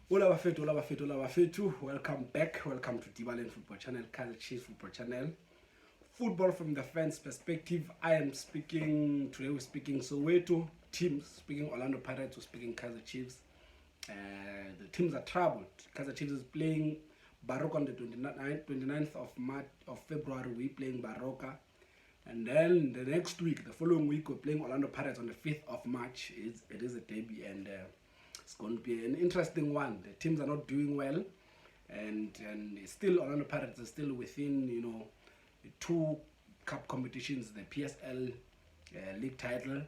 Hola Bafetu, hola Bafetu, hola Bafetu. Welcome back. Welcome to Divaland Football Channel, Kaizer Chiefs Football Channel. Football from the fans' perspective. I am speaking, today we're speaking Soweto Teams, speaking Orlando Pirates, we're speaking Kaizer Chiefs. The teams are troubled. Kaizer Chiefs is playing Baroka on the 29th of March, of February, we're playing Baroka. And then the next week, the following week, we're playing Orlando Pirates on the 5th of March. It is a derby, and it's going to be an interesting one. The teams are not doing well, and still Orlando Pirates are still within, two cup competitions, the PSL league title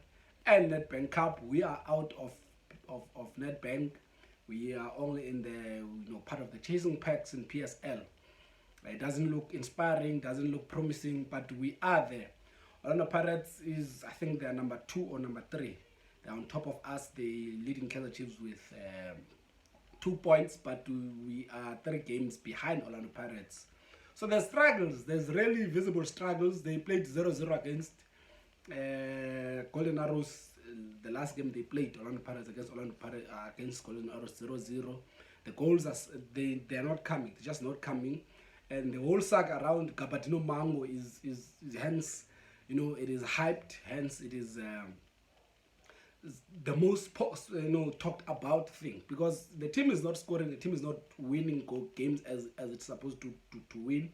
and Nedbank Cup. We are out of Nedbank. We are only in the part of the chasing packs in PSL. It doesn't look inspiring, doesn't look promising, but we are there. Orlando Pirates is, I think, they're number 2 or number 3. They're on top of us. They leading Kaizer Chiefs with 2 points, but we are 3 games behind Orlando Pirates. So there's struggles. There's really visible struggles. They played 0-0 against Golden Arrows. The last game they played, Orlando Pirates against Golden Arrows, 0-0. The goals they're not coming. They're just not coming. And the whole saga around Gabadinho Mhango is hence, it is hyped. Hence, it is the most talked about thing, because the team is not scoring, the team is not winning games as it's supposed to win,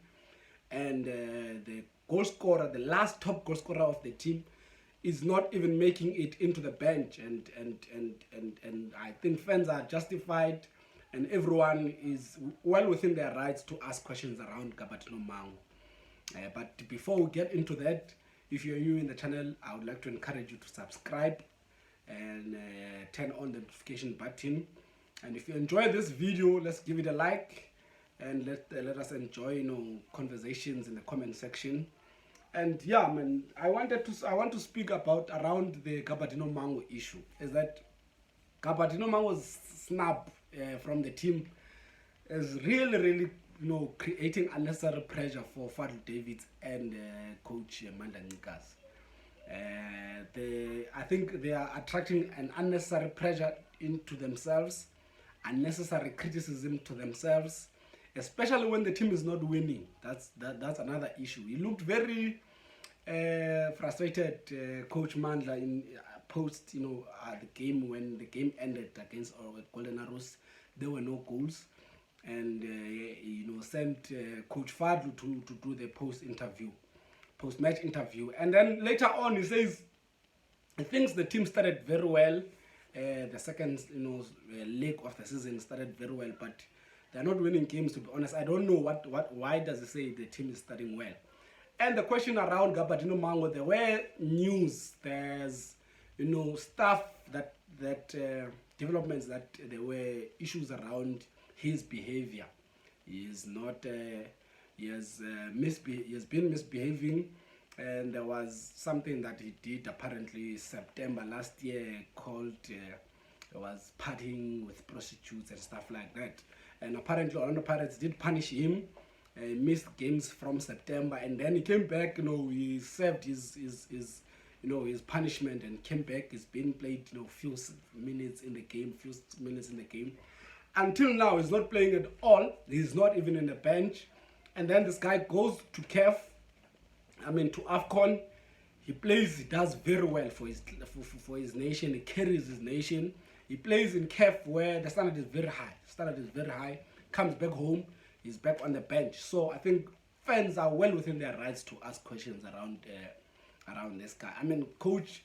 and the goal scorer, the last top goal scorer of the team, is not even making it into the bench, and I think fans are justified, and everyone is well within their rights to ask questions around Gabadinho Mhango. But before we get into that, if you're new in the channel, I would like to encourage you to subscribe and turn on the notification button. And if you enjoy this video, let's give it a like, and let us enjoy conversations in the comment section. And yeah, man, I want to speak about around the Gabadinho Mhango issue. Is that Gabadinho Mhango's snap from the team is really creating unnecessary pressure for Soweto Derby and coach Ncikazi. I think they are attracting an unnecessary pressure into themselves, unnecessary criticism to themselves, especially when the team is not winning. That's another issue. He looked very frustrated, Coach Mandla, in post the game, when the game ended against Golden Arrows. There were no goals, and sent Coach Fadlu to do the post-match interview. And then later on, he says he thinks the team started very well. The second leg of the season started very well, but they're not winning games, to be honest. I don't know why does he say the team is starting well. And the question around Gabadinho Mhango, there were news, there's stuff that developments, that there were issues around his behavior. He has been misbehaving, and there was something that he did apparently September last year called was partying with prostitutes and stuff like that. And apparently Orlando Pirates did punish him, missed games from September, and then he came back. He served his punishment and came back. He's been played few minutes in the game. Until now, he's not playing at all. He's not even in the bench. And then this guy goes to to AFCON. He plays, he does very well for his nation. He carries his nation. He plays in CAF where the standard is very high. Comes back home, he's back on the bench. So I think fans are well within their rights to ask questions around this guy. Coach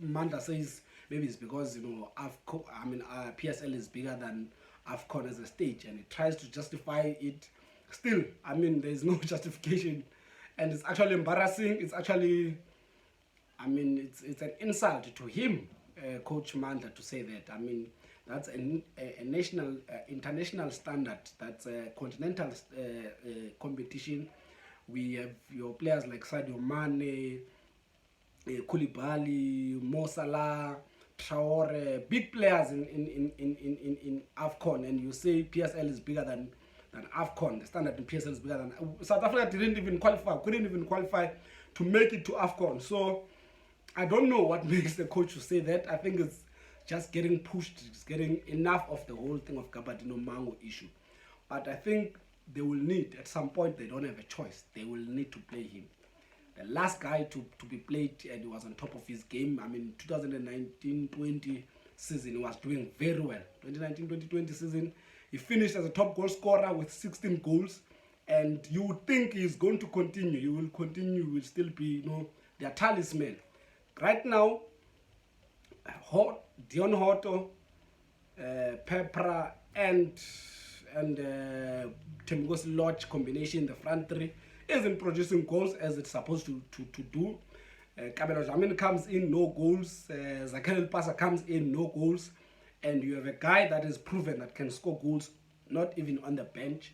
Manda says maybe it's because PSL is bigger than AFCON as a stage, and he tries to justify it. Still, there's no justification, and it's actually embarrassing. It's actually, it's an insult to him, Coach Mandla, to say that. That's a national, international standard. That's a continental competition. We have your players like Sadio Mane, Koulibaly, Mo Salah, Traore, big players in AFCON, and you say PSL is bigger than AFCON. The standard in PSL is bigger than South Africa. Couldn't even qualify to make it to AFCON. So I don't know what makes the coach to say that. I think it's just getting pushed. It's getting enough of the whole thing of Gabadinho Mhango issue. But I think they will need, at some point, they don't have a choice. They will need to play him. The last guy to be played, and he was on top of his game. I mean, 2019-20 season, he was doing very well. 2019-2020 season, he finished as a top goal scorer with 16 goals. And you would think he's going to continue. He will continue. He will still be, their talisman. Right now, Dion Hoto, Pepra, and Temgo's Lodge combination, the front three, isn't producing goals as it's supposed to do. Kabelo Jamin comes in, no goals. Zakel Pasa comes in, no goals. And you have a guy that is proven that can score goals, not even on the bench.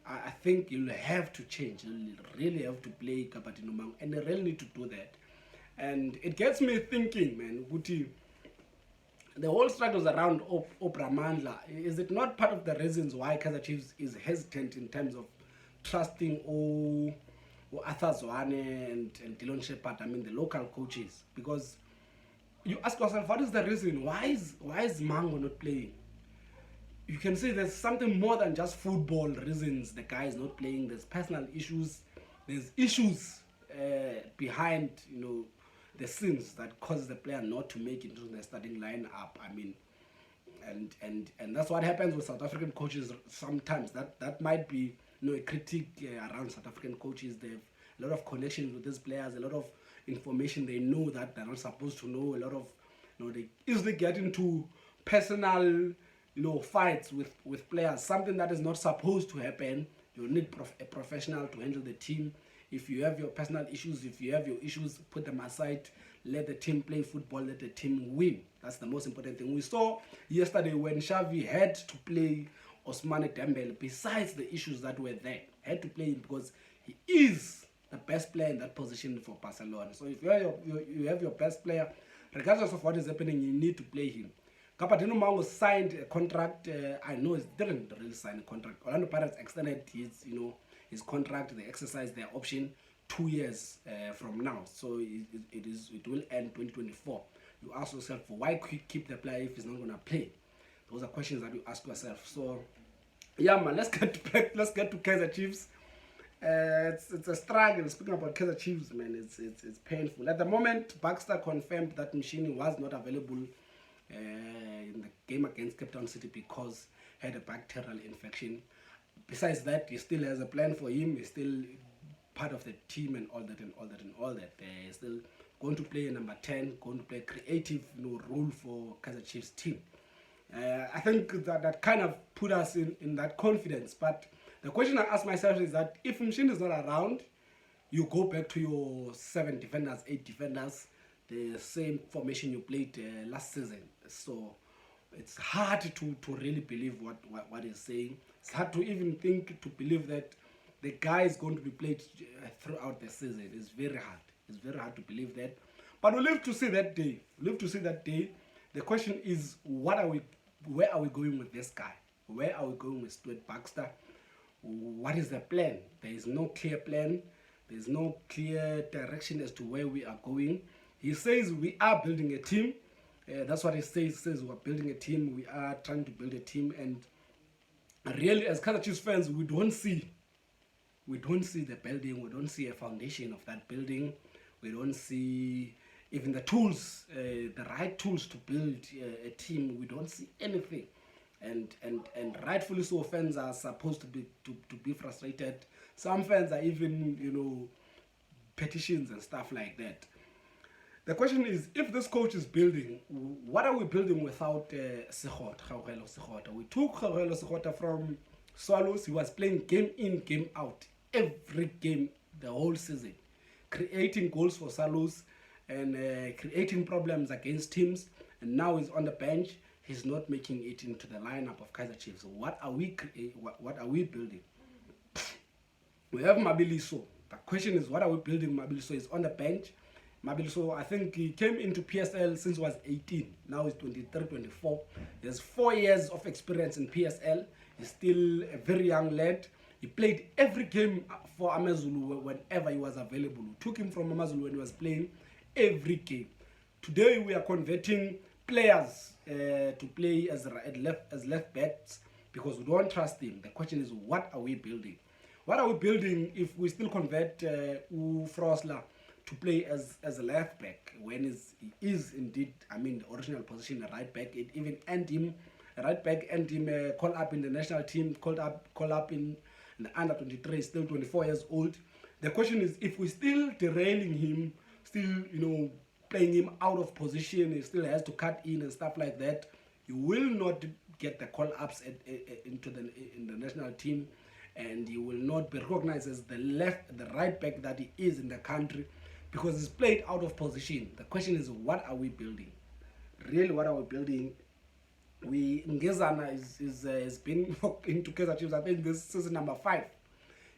I think you'll have to change. You'll really have to play Gabadinho Mhango, and they really need to do that. And it gets me thinking, man, Guti, the whole struggles around Obramandla, is it not part of the reasons why Kaizer Chiefs is hesitant in terms of trusting Arthur Zwane and Dylan Shepard, I mean the local coaches? Because you ask yourself, what is the reason? Why is Mhango not playing? You can see there's something more than just football reasons the guy is not playing. There's personal issues. There's issues behind, the scenes that causes the player not to make it into the starting lineup. I mean, and that's what happens with South African coaches sometimes. That might be, a critique around South African coaches. They have a lot of connections with these players, a lot of information they know that they're not supposed to know. A lot of, they easily get into personal, fights with players, something that is not supposed to happen. You need a professional to handle the team. If you have your personal issues, if you have your issues, put them aside. Let the team play football. Let the team win. That's the most important thing. We saw yesterday when Xavi had to play Ousmane Dembele, besides the issues that were there, had to play him because he is the best player in that position for Barcelona. So if you have your best player, regardless of what is happening, you need to play him. Gabadinho Mhango signed a contract. I know he didn't really sign a contract. Orlando Pirates extended his contract. They exercised their option 2 years from now. So it will end 2024. You ask yourself, why keep the player if he's not going to play? Those are questions that you ask yourself. So yeah, man, let's get to Kaizer Chiefs. It's a struggle. Speaking about Kaizer Chiefs, man, it's painful. At the moment, Baxter confirmed that Mshini was not available in the game against Cape Town City because he had a bacterial infection. Besides that, he still has a plan for him. He's still part of the team and all that. He's still going to play number 10, going to play a creative role for Kaizer Chiefs team. I think that kind of put us in that confidence. But the question I ask myself is that if Mshini is not around, you go back to your 7 defenders, 8 defenders, the same formation you played last season. So it's hard to really believe what he's saying. It's hard to even to believe that the guy is going to be played throughout the season. It's very hard. It's very hard to believe that. But we'll live to see that day. The question is, where are we going with this guy? Where are we going with Stuart Baxter? What is the plan? There is no clear plan. There is no clear direction as to where we are going. He says we are building a team. That's what he says. He says we're building a team. We are trying to build a team. And really, as Kaizer Chiefs fans, we don't see the building. We don't see a foundation of that building. We don't see even the tools, the right tools to build a team. We don't see anything. And rightfully so, fans are supposed to be frustrated. Some fans are even, petitions and stuff like that. The question is, if this coach is building, what are we building without Sekgotha? We took Sekgotha from Swallows. He was playing game in, game out, every game, the whole season, creating goals for Swallows and creating problems against teams. And now he's on the bench. He's not making it into the lineup of Kaizer Chiefs. What are we building? We have Mabiliso. The question is, what are we building? Mabiliso is on the bench. Mabiliso, I think he came into PSL since he was 18. Now he's 23, 24. He has 4 years of experience in PSL. He's still a very young lad. He played every game for Amazulu whenever he was available. We took him from Amazulu when he was playing every game. Today we are converting players to play as left backs because we don't trust him. The question is, what are we building? What are we building if we still convert Frosler to play as a left back when he is indeed, I mean, the original position, a right back? It even earned him a right back, earned him call up in the national team, call up in the under 23, still 24 years old. The question is, if we're still derailing him, still, playing him out of position, he still has to cut in and stuff like that, you will not get the call-ups in the national team, and he will not be recognized as the right back that he is in the country because he's played out of position. The question is, what are we building? Really, what are we building? Ngezana has been into Kaizer Chiefs, I think this season number 5.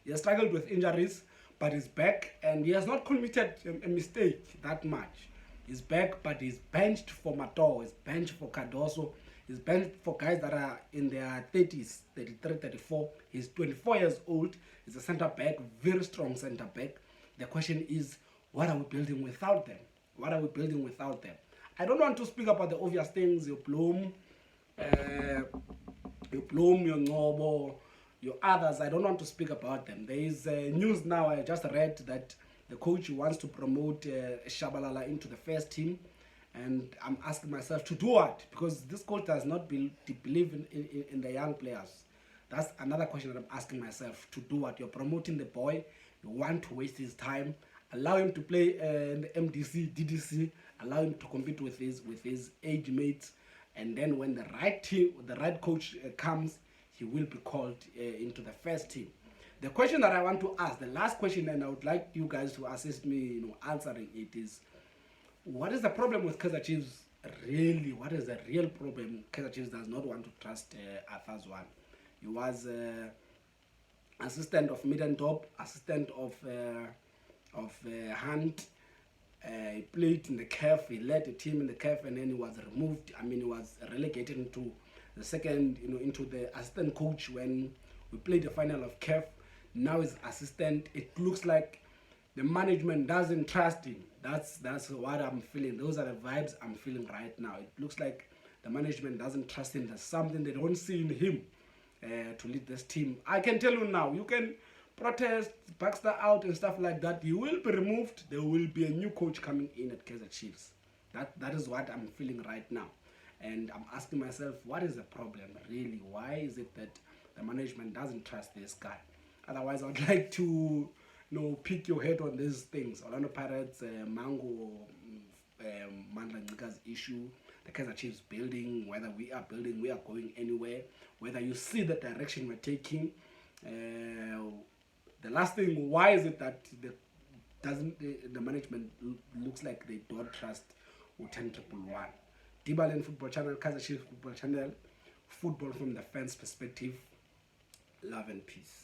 He has struggled with injuries, but he's back, and he has not committed a mistake that much. He's back, but he's benched for Mato, he's benched for Cardoso, he's benched for guys that are in their 30s, 33, 34. He's 24 years old. He's a centre back, very strong centre back. The question is, what are we building without them? What are we building without them? I don't want to speak about the obvious things, your Bloom, your Ngobo, your others. I don't want to speak about them. There is news now, I just read that the coach wants to promote Shabalala into the first team, and I'm asking myself to do what? Because this coach does not believe in the young players. That's another question that I'm asking myself. To do what? You're promoting the boy, you want to waste his time, allow him to play in the MDC, DDC, allow him to compete with his age mates, and then when the right coach comes, he will be called into the first team. The question that I want to ask, the last question, and I would like you guys to assist me answering it, is, what is the problem with Kaizer Chiefs? Really, what is the real problem? Kaizer Chiefs does not want to trust Arthur's. He was assistant of Middentop, assistant of Hunt. He played in the CAF, he led the team in the CAF, and then he was removed. I mean, he was relegated into the second, into the assistant coach when we played the final of CAF. Now he's assistant. It looks like the management doesn't trust him. That's what I'm feeling. Those are the vibes I'm feeling right now. It looks like the management doesn't trust him. There's something they don't see in him to lead this team. I can tell you now, you can protest Baxter out and stuff like that. He will be removed. There will be a new coach coming in at Kaizer Chiefs. That is what I'm feeling right now. And I'm asking myself, what is the problem really? Why is it that the management doesn't trust this guy? Otherwise, I'd like to pick your head on these things. Orlando Pirates, Mhango, Ncikazi issue, the Kaizer Chiefs building, whether we are building, we are going anywhere, whether you see the direction we're taking. The last thing, why is it that the management looks like they don't trust U10111? Dibalen Football Channel, Kaizer Chiefs Football Channel, football from the fans' perspective. Love and peace.